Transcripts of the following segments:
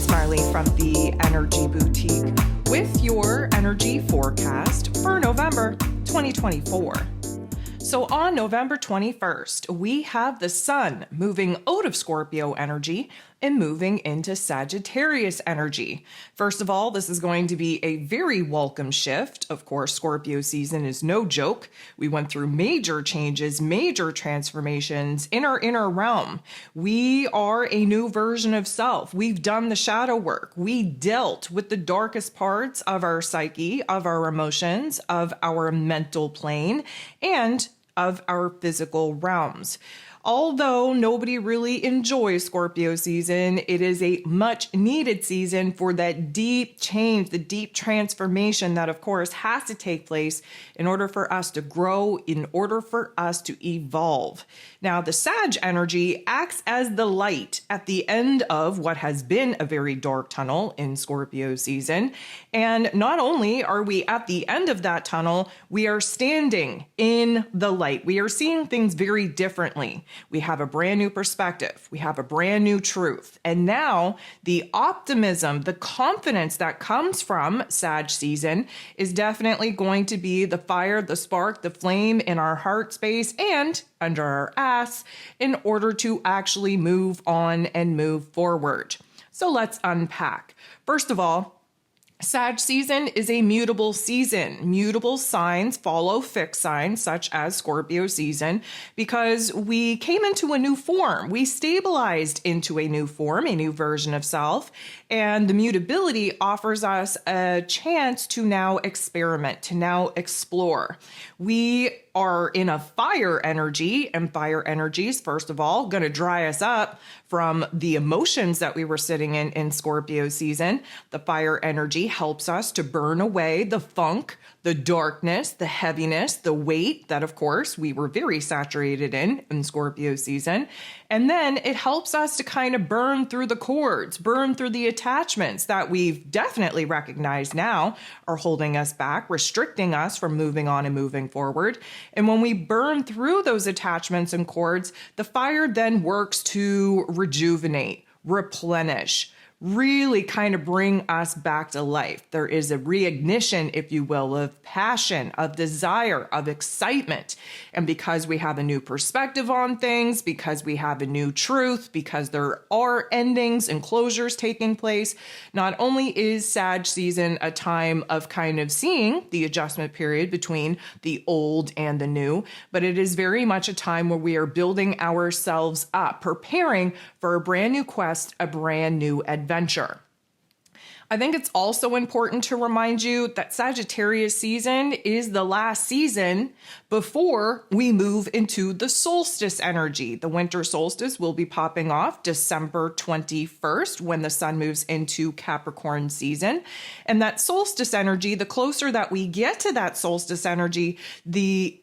It's Marley from the Energy Boutique with your energy forecast for November 2024. So on November 21st, we have the sun moving out of Scorpio energy and moving into Sagittarius energy. First of all, this is going to be a very welcome shift. Of course, Scorpio season is no joke. We went through major changes, major transformations in our inner realm. We are a new version of self. We've done the shadow work. We dealt with the darkest parts of our psyche, of our emotions, of our mental plane, and of our physical realms. Although nobody really enjoys Scorpio season, it is a much needed season for that deep change, the deep transformation that, of course, has to take place in order for us to grow, in order for us to evolve. Now, the Sag energy acts as the light at the end of what has been a very dark tunnel in Scorpio season. And not only are we at the end of that tunnel, we are standing in the light. We are seeing things very differently. We have a brand new perspective. We have a brand new truth. And now the optimism, the confidence that comes from Sag season is definitely going to be the fire, the spark, the flame in our heart space and under our ass in order to actually move on and move forward. So let's unpack. First of all, Sag season is a mutable season. Mutable signs follow fixed signs such as Scorpio season because we came into a new form. We stabilized into a new form, a new version of self, and the mutability offers us a chance to now experiment, to now explore. We are in a fire energy, and fire energies, first of all, going to dry us up from the emotions that we were sitting in Scorpio season. The fire energy helps us to burn away the funk, the darkness, the heaviness, the weight that, of course, we were very saturated in Scorpio season. And then it helps us to kind of burn through the cords, burn through the attachments that we've definitely recognized now are holding us back, restricting us from moving on and moving forward. And when we burn through those attachments and cords, the fire then works to rejuvenate, replenish, really kind of bring us back to life. There is a reignition, if you will, of passion, of desire, of excitement. And because we have a new perspective on things, because we have a new truth, because there are endings and closures taking place, not only is Sag season a time of kind of seeing the adjustment period between the old and the new, but it is very much a time where we are building ourselves up, preparing for a brand new quest, a brand new adventure. I think it's also important to remind you that Sagittarius season is the last season before we move into the solstice energy. The winter solstice will be popping off December 21st when the sun moves into Capricorn season. And that solstice energy, the closer that we get to that solstice energy, the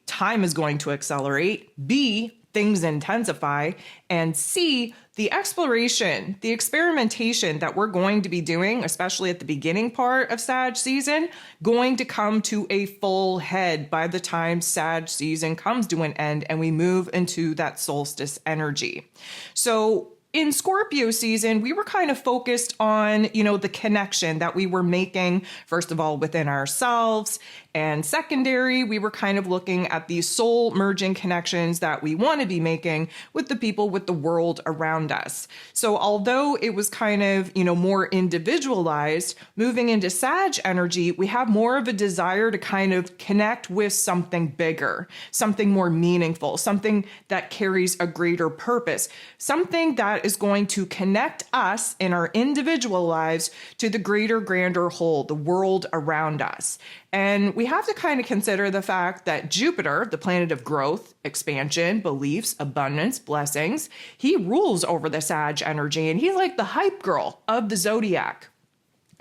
time is going to accelerate, B, things intensify, and C, the exploration, the experimentation that we're going to be doing, especially at the beginning part of Sag season, going to come to a full head by the time Sag season comes to an end and we move into that solstice energy. So in Scorpio season, we were kind of focused on, the connection that we were making, first of all, within ourselves. And secondary, we were kind of looking at these soul merging connections that we want to be making with the people, with the world around us. So although it was kind of, more individualized, moving into Sag energy, we have more of a desire to kind of connect with something bigger, something more meaningful, something that carries a greater purpose, something that is going to connect us in our individual lives to the greater, grander whole, the world around us. And we have to kind of consider the fact that Jupiter, the planet of growth, expansion, beliefs, abundance, blessings, he rules over the Sag energy, and he's like the hype girl of the zodiac.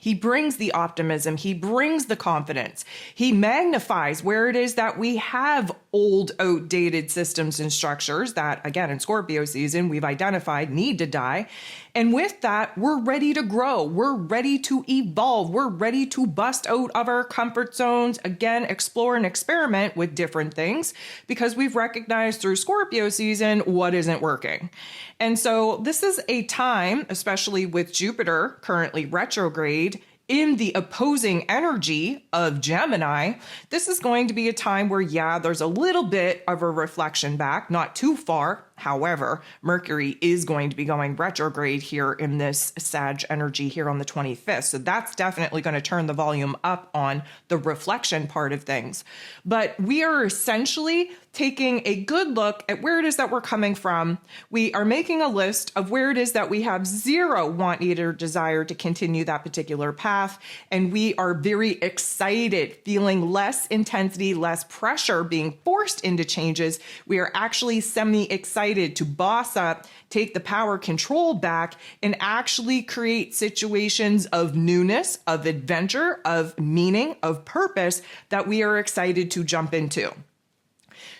He brings the optimism. He brings the confidence. He magnifies where it is that we have old, outdated systems and structures that, again, in Scorpio season, we've identified need to die. And with that, we're ready to grow. We're ready to evolve. We're ready to bust out of our comfort zones, again, explore and experiment with different things because we've recognized through Scorpio season what isn't working. And so this is a time, especially with Jupiter currently retrograde, in the opposing energy of Gemini, this is going to be a time where, yeah, there's a little bit of a reflection back, not too far. However, Mercury is going to be going retrograde here in this Sag energy here on the 25th. So that's definitely going to turn the volume up on the reflection part of things. But we are essentially taking a good look at where it is that we're coming from. We are making a list of where it is that we have zero want, need, or desire to continue that particular path. And we are very excited, feeling less intensity, less pressure being forced into changes. We are actually semi-excited to boss up, take the power control back, and actually create situations of newness, of adventure, of meaning, of purpose that we are excited to jump into.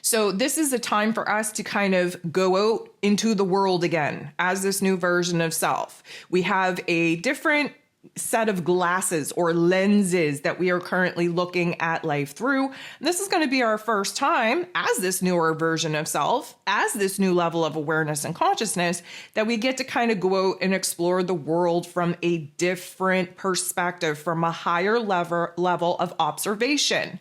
So this is a time for us to kind of go out into the world again as this new version of self. We have a different set of glasses or lenses that we are currently looking at life through. And this is going to be our first time as this newer version of self, as this new level of awareness and consciousness, that we get to kind of go out and explore the world from a different perspective, from a higher level of observation.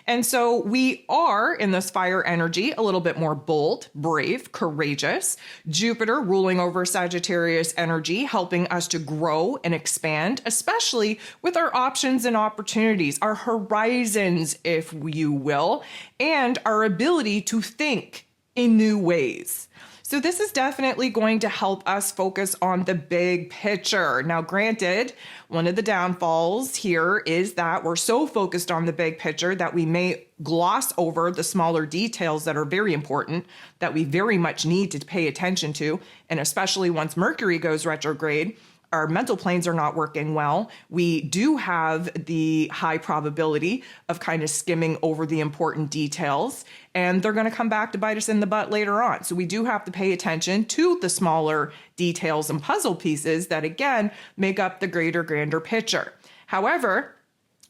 And so we are in this fire energy a little bit more bold, brave, courageous. Jupiter ruling over Sagittarius energy, helping us to grow and expand, especially with our options and opportunities, our horizons, if you will, and our ability to think in new ways. So this is definitely going to help us focus on the big picture. Now, granted, one of the downfalls here is that we're so focused on the big picture that we may gloss over the smaller details that are very important, that we very much need to pay attention to. And especially once Mercury goes retrograde, our mental planes are not working well. We do have the high probability of kind of skimming over the important details, and they're going to come back to bite us in the butt later on. So we do have to pay attention to the smaller details and puzzle pieces that, again, make up the grander picture. However,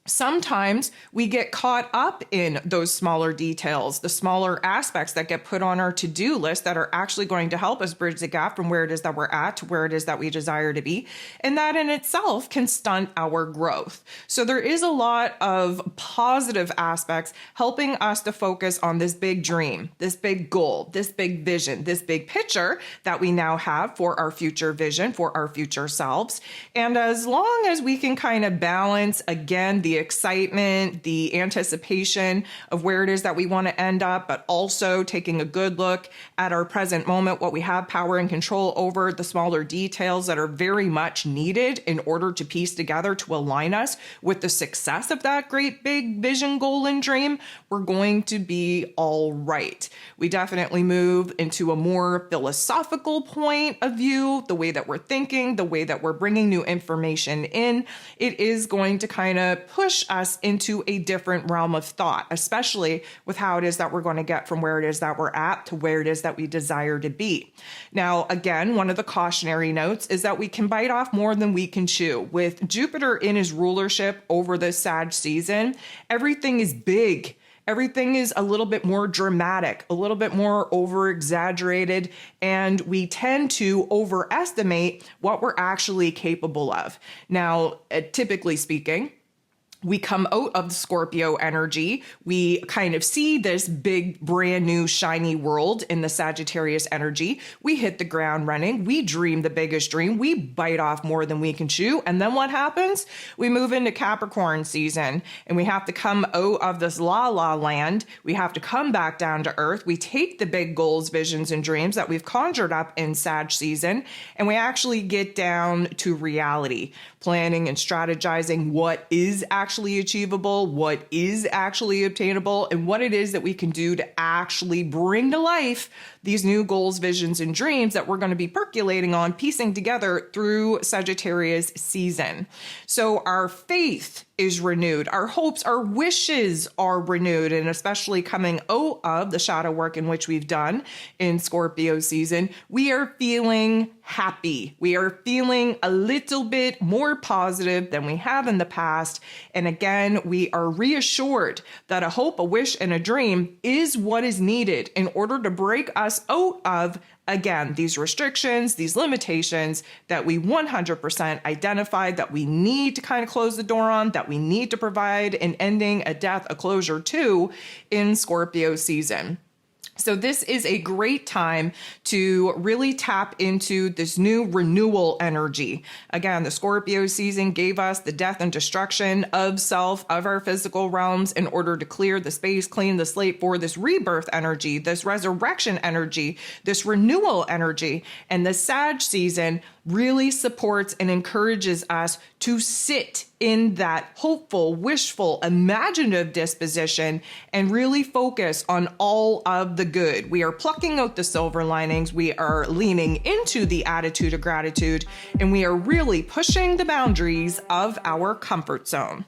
sometimes we get caught up in those smaller details, the smaller aspects that get put on our to-do list that are actually going to help us bridge the gap from where it is that we're at to where it is that we desire to be. And that in itself can stunt our growth. So there is a lot of positive aspects helping us to focus on this big dream, this big goal, this big vision, this big picture that we now have for our future vision, for our future selves. And as long as we can kind of balance, again, the excitement, the anticipation of where it is that we want to end up, but also taking a good look at our present moment, what we have power and control over, the smaller details that are very much needed in order to piece together to align us with the success of that great big vision, goal, and dream, we're going to be all right. We definitely move into a more philosophical point of view, the way that we're thinking, the way that we're bringing new information in. It is going to kind of push us into a different realm of thought, especially with how it is that we're going to get from where it is that we're at to where it is that we desire to be. Now, again, one of the cautionary notes is that we can bite off more than we can chew. With Jupiter in his rulership over the Sag season, everything is big. Everything is a little bit more dramatic, a little bit more over-exaggerated, and we tend to overestimate what we're actually capable of. Now, typically speaking, we come out of the Scorpio energy. We kind of see this big, brand new, shiny world in the Sagittarius energy. We hit the ground running. We dream the biggest dream. We bite off more than we can chew. And then what happens? We move into Capricorn season and we have to come out of this la-la land. We have to come back down to earth. We take the big goals, visions, and dreams that we've conjured up in Sag season, and we actually get down to reality, planning and strategizing what is actually actually achievable, what is actually obtainable, and what it is that we can do to actually bring to life these new goals, visions, and dreams that we're going to be percolating on, piecing together through Sagittarius season. So our faith is renewed. Our hopes, our wishes are renewed, and especially coming out of the shadow work in which we've done in Scorpio season, we are feeling happy. We are feeling a little bit more positive than we have in the past. And again, we are reassured that a hope, a wish, and a dream is what is needed in order to break us out of, again, these restrictions, these limitations that we 100% identified that we need to kind of close the door on, that we need to provide an ending, a death, a closure to in Scorpio season. So this is a great time to really tap into this new renewal energy. Again, the Scorpio season gave us the death and destruction of self, of our physical realms, in order to clear the space, clean the slate for this rebirth energy, this resurrection energy, this renewal energy. And the Sag season really supports and encourages us to sit in that hopeful, wishful, imaginative disposition and really focus on all of the good. We are plucking out the silver linings. We are leaning into the attitude of gratitude, and we are really pushing the boundaries of our comfort zone.